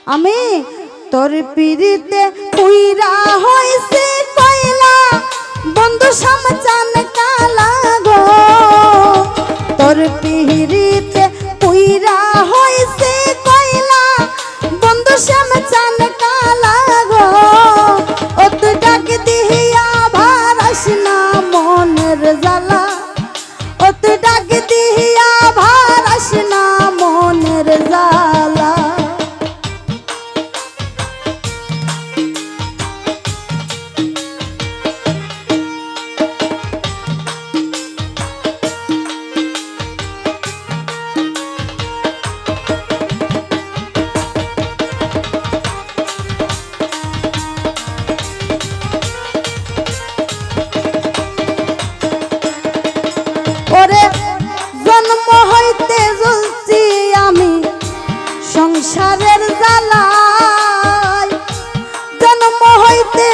আমি তোর পিরিতে পুইরা হইছে কয়লা বন্ধু শামচান কালা গো তোর পিরিতে পুইরা হইছে কয়লা বন্ধু শামচান কালা গো ও তুই ডাক দিয়া ভারাস না মনের জ্বালা ও তুই ডাক দিয়া ভারাস না মনের জ্বালা জন্ম হইতে জ্বলছি আমি সংসারের জ্বালায় জন্ম হইতে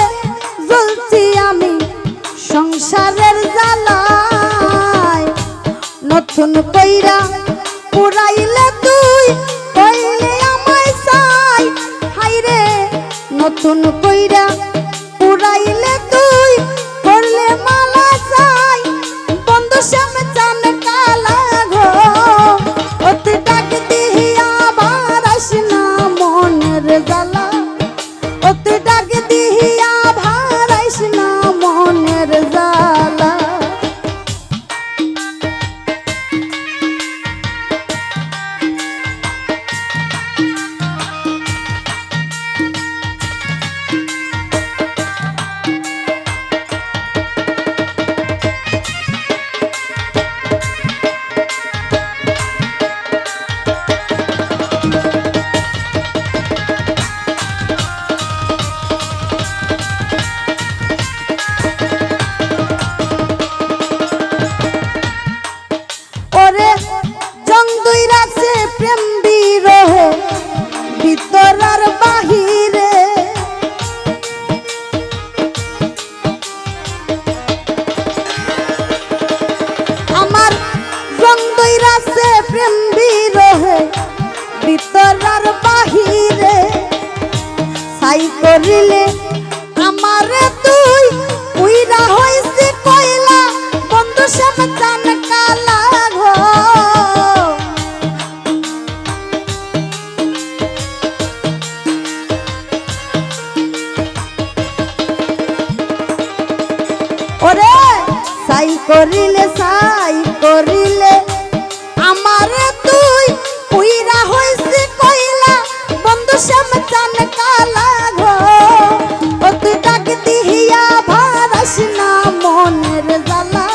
জ্বলছি আমি সংসারের জ্বালায় নতুন কইরা পুরাইলে তুই কইলে আমায় চাই হাইরে নতুন কইরা পুরাইলে তুই করলে মালা চাই বন্ধু শামচান কালা গো ও তুই ডাক দিয়া ভারাস না মনের জ্বালা ও তুই ডাক দিয়া ভারাস না মনের জ্বালা প্রেম বিরহ ভিতর আর বাহিরে আমার জং দইরাছে প্রেম বিরহ ভিতর আর বাহিরে ছাই করিলে আমারে তুই উইরা হইছে কয়লা বন্ধু শামচান কালা গো ওরে সাই করিলে আমারে তুই পুইরা হইছে কয়লা বন্ধু শামচান কালা গো ও তুই ডাক দিয়া ভারাস না মনের জ্বালা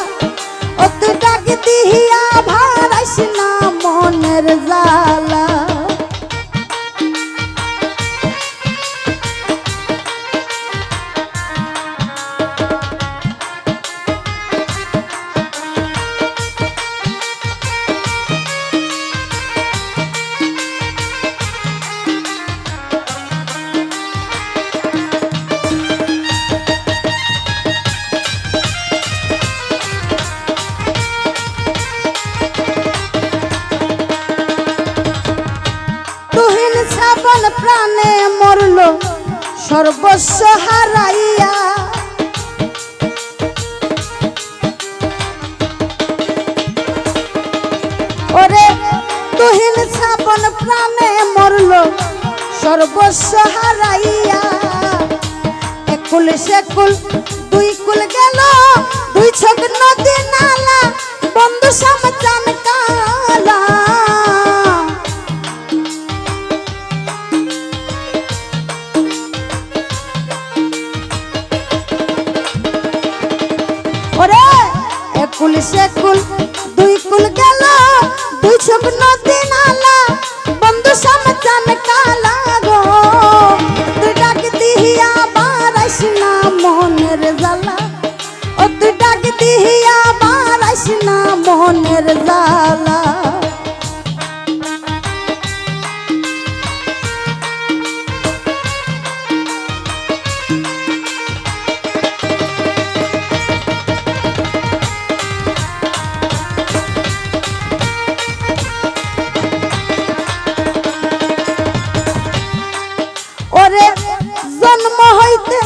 ও তুই ডাক দিয়া ভারাস না মনের জ্বালা প্রাণে মরল সর্বস্ব হারাইয়া ওরে তুহিন শ্রাবণ প্রাণে মরল সর্বস্ব হারাইয়া একুল সেকুল দুই কুল গেল দুই ছোট নদী নালা বন্ধু শামচান কালা কুল সেকুল দুই কুল গেল দুই ছোট নদী নালা বন্ধু শামচান কালা গো তুই ডাক দিয়া ভারাস না মনের জ্বালা ও তুই ডাক দিয়া ভারাস না মনের জ্বালা জন্ম হইতে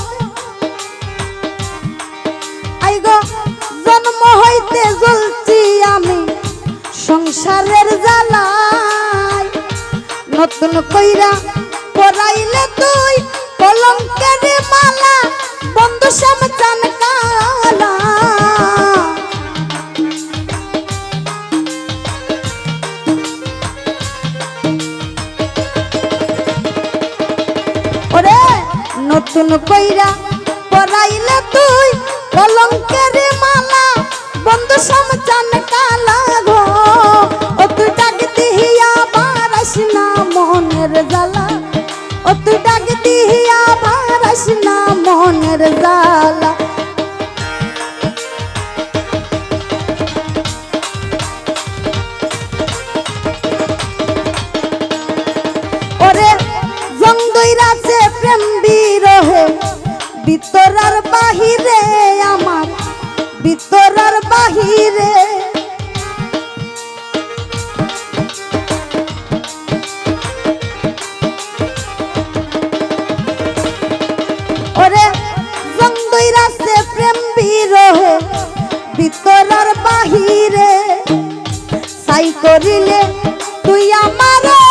আইগো জন্ম হইতে জ্বলছি আমি সংসারের জ্বালায় নতুন কইরা পরাইলে তুই কলঙ্কের মালা বন্ধু শ্যামচান কালা ওরে নতুন কইরা পরাইলে তুই কলঙ্কের মালা বন্ধু শ্যামচান কালা গো ও তুই ডাক দিহিয়া বারাস না মনের জ্বালা ও তুই ডাক দিহিয়া বারাস না মনের জ্বালা ওরে জং দইরাছে প্রেম বিরহে ভিতর আর বাহিরে আমার ভিতর আর বাহিরে ওরে জং দইরাছে প্রেম বিরহে ভিতর আর বাহিরে সাই করিলে তুই আমারে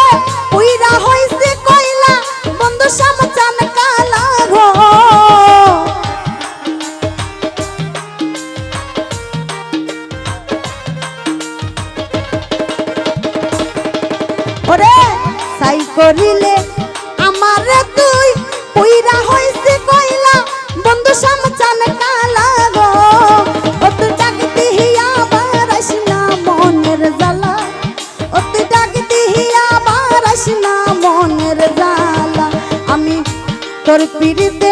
উইরা হইছে কইলা বন্ধু শ্যামচান কালা গো ওরে সাই করিলে আমারে তুই উইরা হইছে কইলা বন্ধু শ্যামচান কালা গো ও তুই ডাক দিহিয়া বারাস না মনের জ্বালা ও তুই ডাক দিহিয়া বারাস না মনের জ্বালা আমি তোর পিড়িতে